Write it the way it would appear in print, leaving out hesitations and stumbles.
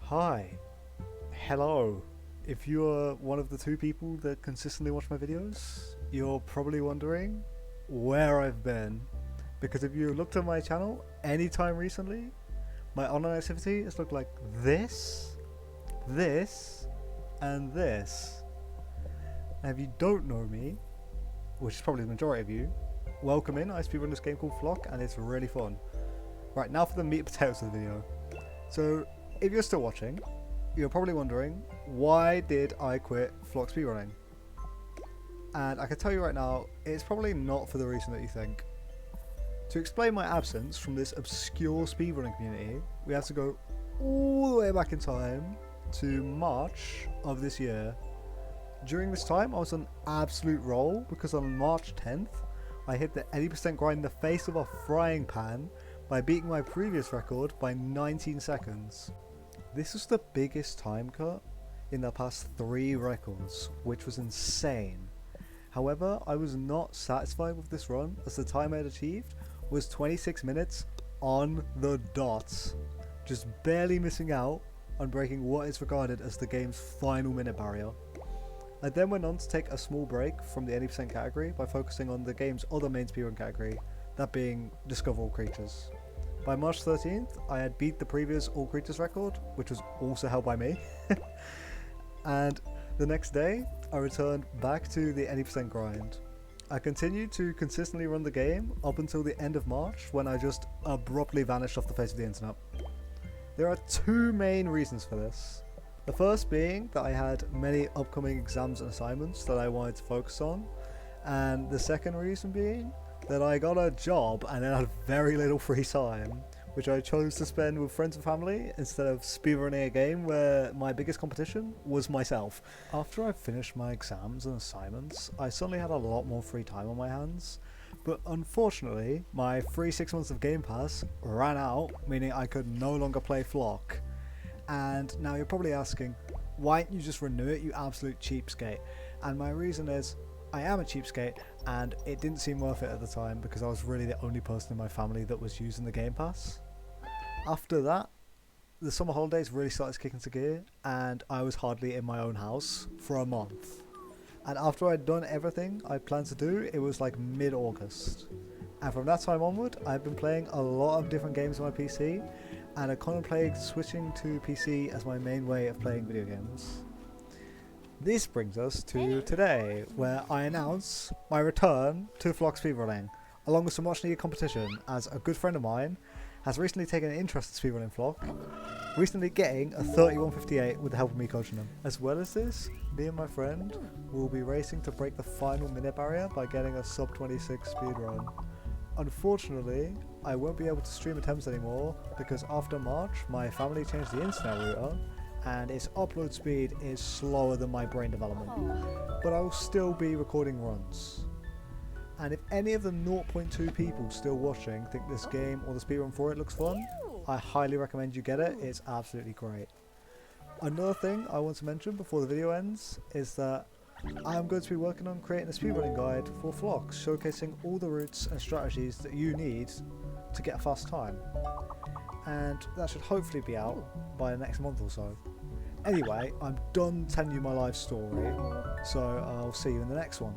Hi, hello. If you are one of the two people that consistently watch my videos, you're probably wondering where I've been. Because if you looked at my channel anytime recently, my online activity has looked like this, this, and this. And if you don't know me, which is probably the majority of you, welcome in. I speedrun this game called Flock and it's really fun. Right, now for the meat and potatoes of the video. So, if you're still watching, you're probably wondering, why did I quit Flock speedrunning? And I can tell you right now, it's probably not for the reason that you think. To explain my absence from this obscure speedrunning community, we have to go all the way back in time to March of this year. During this time, I was on absolute roll because on March 10th, I hit the 80% grind in the face of a frying pan by beating my previous record by 19 seconds. This was the biggest time cut in the past 3 records, which was insane. However, I was not satisfied with this run as the time I had achieved was 26 minutes on the dot, just barely missing out on breaking what is regarded as the game's final minute barrier. I then went on to take a small break from the 80% category by focusing on the game's other main speedrun category, that being Discover All Creatures. By March 13th, I had beat the previous All Creatures record, which was also held by me. And the next day, I returned back to the 80% grind. I continued to consistently run the game up until the end of March, when I just abruptly vanished off the face of the internet. There are 2 main reasons for this. The first being that I had many upcoming exams and assignments that I wanted to focus on, and the second reason being that I got a job and then had very little free time, which I chose to spend with friends and family instead of speedrunning a game where my biggest competition was myself. After I finished my exams and assignments, I suddenly had a lot more free time on my hands, but unfortunately my free 6 months of Game Pass ran out, meaning I could no longer play Flock. And now you're probably asking, why didn't you just renew it, you absolute cheapskate? And my reason is, I am a cheapskate and it didn't seem worth it at the time because I was really the only person in my family that was using the Game Pass. After that, the summer holidays really started to kick into gear and I was hardly in my own house for a month. And after I'd done everything I planned to do, it was like mid-August. And from that time onward, I've been playing a lot of different games on my PC and I contemplated switching to PC as my main way of playing video games. This brings us to today, where I announce my return to Flock speedrunning, along with some much needed competition, as a good friend of mine has recently taken an interest in speedrunning Flock, recently getting a 31:58 with the help of me coaching him. As well as this, me and my friend will be racing to break the final minute barrier by getting a sub 26 speedrun. Unfortunately, I won't be able to stream attempts anymore because after March my family changed the internet router and its upload speed is slower than my brain development, but I will still be recording runs. And if any of the 0.2 people still watching think this game or the speedrun for it looks fun, I highly recommend you get it, it's absolutely great. Another thing I want to mention before the video ends is that I am going to be working on creating a speedrunning guide for Flock, showcasing all the routes and strategies that you need to get a fast time. And that should hopefully be out by the next month or so. Anyway, I'm done telling you my life story, so I'll see you in the next one.